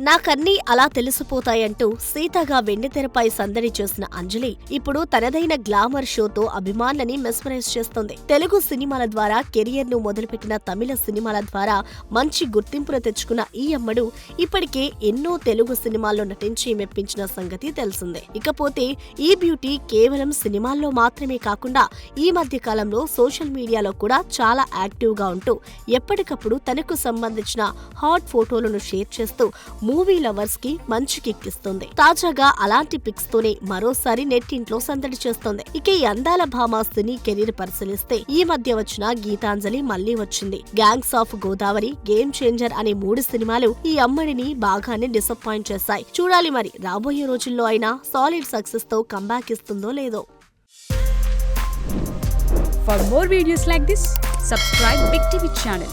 నాకన్నీ అలా తెలిసిపోతాయంటూ సీతగా వెండితెరపై సందడి చేసిన అంజలి ఇప్పుడు తనదైన గ్లామర్ షోతో అభిమానులని మెస్మరైజ్ చేస్తోంది. తెలుగు సినిమాల ద్వారా కెరియర్ ను మొదలుపెట్టిన తమిళ సినిమాల ద్వారా మంచి గుర్తింపును తెచ్చుకున్న ఈ అమ్మడు ఇప్పటికే ఎన్నో తెలుగు సినిమాల్లో నటించి మెప్పించిన సంగతి తెలిసిందే. ఇకపోతే ఈ బ్యూటీ కేవలం సినిమాల్లో మాత్రమే కాకుండా ఈ మధ్య కాలంలో సోషల్ మీడియాలో కూడా చాలా యాక్టివ్ గా ఉంటూ ఎప్పటికప్పుడు తనకు సంబంధించిన హాట్ ఫోటోలను షేర్ చేస్తూ మూవీ లవర్స్ కి మంచి కిక్కిస్తుంది. తాజాగా అలాంటి పిక్స్ తోనే మరోసారి నెట్టింట్లో సందడి చేస్తోంది. ఇక ఈ అందాల భామ సినీ కెరీర్ పరిశీలిస్తే ఈ మధ్య వచ్చిన గీతాంజలి మళ్లీ వచ్చింది. Gangs of Godavari, game changer అనే 3 సినిమాలు ఈ అమ్మడిని బాగానే డిసప్పాయింట్ చేశాయి. చూడాలి మరి రాబోయే రోజుల్లో అయినా సాలిడ్ సక్సెస్ తో కంబ్యాక్ ఇస్తుందో లేదో. For more videos like this, subscribe Big TV channel.